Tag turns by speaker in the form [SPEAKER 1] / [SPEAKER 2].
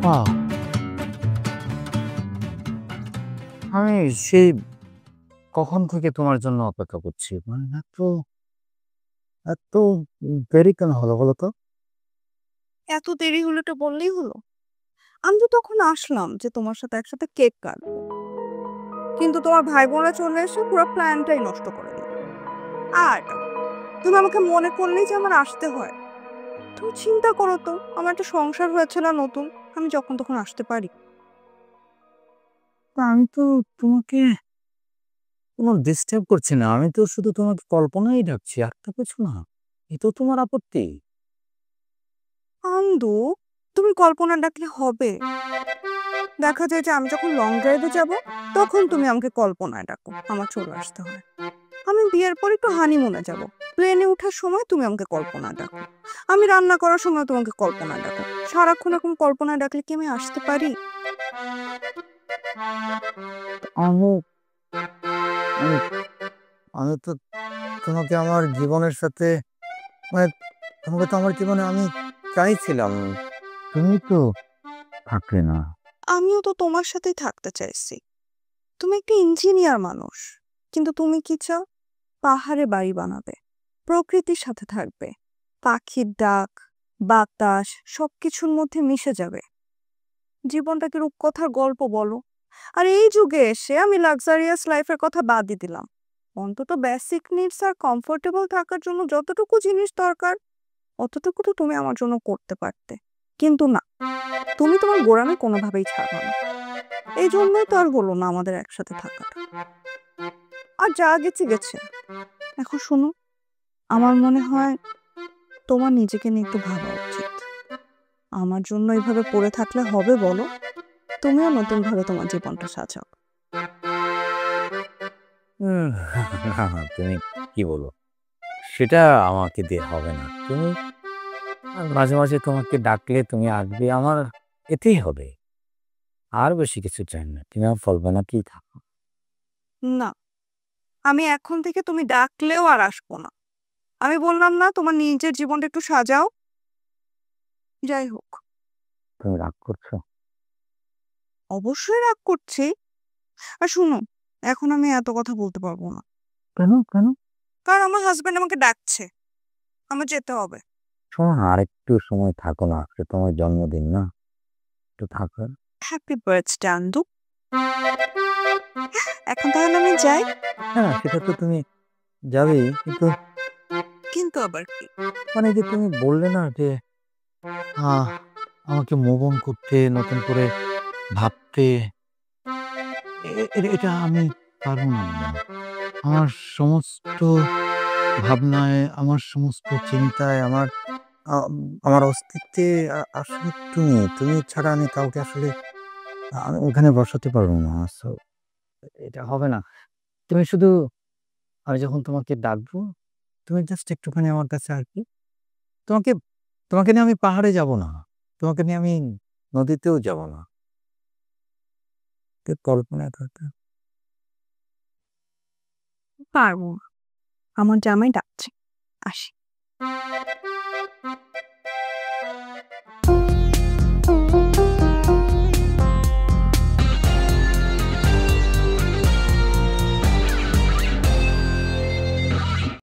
[SPEAKER 1] বাহ! আমি সেই কখন থেকে তোমার জন্য অপেক্ষা করছি। মানে এত দেরি কেন হলো বলো তো?
[SPEAKER 2] এত দেরি হলো এটা বললেই হলো? আমি তো তখন আসলাম যে তোমার সাথে একসাথে কেক কাটবো। কিন্তু তোমার ভাই বোনরা চলে এসে পুরো প্ল্যানটাই নষ্ট করে দিল। আর তুমি আমাকে মনে করলেই যে আমার আসতে হয়। তুমি চিন্তা করো তো, আমার একটা সংসার হয়েছে না নতুন, আমি যখন তখন আসতে পারি?
[SPEAKER 1] আমি তো তোমাকে কোনো ডিস্টার্ব করছি না। আমি তো শুধু তোমাকে কল্পনাই ডাকছি। আর তো কিছু না। এ তো তোমার আপত্তি।
[SPEAKER 2] আন্দু, তুমি কল্পনা ডাকলে হবে? দেখা যায় যে আমি যখন লং ড্রাইভে যাব তখন তুমি আমাকে কল্পনায় ডাকো, আমার চলে আসতে হয়। আমি বিয়ের পর একটু হানিমুনে যাব, প্লেনে ওঠার সময় তুমি আমাকে কল্পনা ডাকো। আমি রান্না করার সময় তোমাকে কল্পনা ডাকো। সারাক্ষণ এরকম কল্পনা ডাকলে কি আমি আসতে পারি?
[SPEAKER 1] আমি আমি আমি তো তোমাকে আমার জীবনের সাথে মানে তোমাকে তো আমার জীবনে আমি চাইছিলাম। তুমি তো থাকলে না।
[SPEAKER 2] আমিও তো তোমার সাথেই থাকতে চাইছি। তুমি একটা ইঞ্জিনিয়ার মানুষ, কিন্তু তুমি কি চাও? পাহাড়ে বাড়ি বানাবে, প্রকৃতির সাথে থাকবে, পাখির ডাক, বাতাস সবকিছুর মধ্যে মিশে যাবে। জীবনটাকে রূপকথার গল্প বলো। আর এই যুগে এসে আমি লাক্সারিয়াস লাইফের কথা বাদই দিলাম। অন্তত বেসিক নিডস আর কমফোর্টেবল থাকার জন্য যতটুকু জিনিস দরকার অতটুকু তো তুমি আমার জন্য করতে পারতে। কিন্তু না, তুমি তোমার গোড়ামি কোনোভাবেই ছাড়বা না। এই জন্যই তো আর হলো না আমাদের একসাথে থাকাটা। আর যা গেছে গেছে। এখন শোনো, আমার মনে হয় তোমার নিজেকে নিয়ে একটু ভাবা উচিত। আমার জন্য এইভাবে পড়ে থাকলে হবে বলো? তুমিও নতুন ভাবে তোমার জীবনটা সাজাও।
[SPEAKER 1] উম, তুমি কি বলো? সেটা আমাকে দিয়ে হবে না। তুমি মাঝে মাঝে তোমাকে ডাকলে তুমি আসবে, আমার এতেই হবে। আর বেশি কিছু চাই না। তুমি আমার কল্পনাতেই থাকো।
[SPEAKER 2] না, আমি এখন থেকে তুমি ডাকলেও আর আসবো না। আমি বললাম না তোমার নিজের জীবনটা একটু সাজাও। যাই হোক,
[SPEAKER 1] তুমি রাগ করছো?
[SPEAKER 2] অবশ্যই রাগ করছি। আর শুনো, এখন আমি এত কথা বলতে পারবো না।
[SPEAKER 1] কেন কেন?
[SPEAKER 2] কারণ আমার হাজবেন্ড আমাকে ডাকছে, আমার যেতে হবে।
[SPEAKER 1] শোনো না, আরেকটু সময় থাকো না। আজকে তোমার জন্মদিন না, একটু থাকো।
[SPEAKER 2] Happy birthday Andu. এখন তাহলে আমি যাই।
[SPEAKER 1] হ্যাঁ, সেটা তো তুমি যাবেই, কিন্তু
[SPEAKER 2] কিন্তু আবার কি?
[SPEAKER 1] মানে এই যে তুমি বললে না যে আহ আমাকে মুভ অন করতে, নতুন করে ভাবতে, এটা আমি পারবো না মামা। আমার সমস্ত ভাবনায়, আমার সমস্ত চিন্তায়, আম আমার অস্তিত্বে আসলে তুমি ছাড়া আমি কাউকে আসলে আমি ওখানে বসাতে পারবো না। সো এটা হবে না। তুমি শুধু আমি যখন তোমাকে ডাকবো, তুমি জাস্ট একটুখানি আমার কাছে আসবে। তোমাকে তোমাকে নিয়ে আমি পাহাড়ে যাব না। তোমাকে নিয়ে আমি নদীতেও যাব না। কল্পনা করতে
[SPEAKER 2] পারবো না, আমার জামাই ডাকছে। আসি।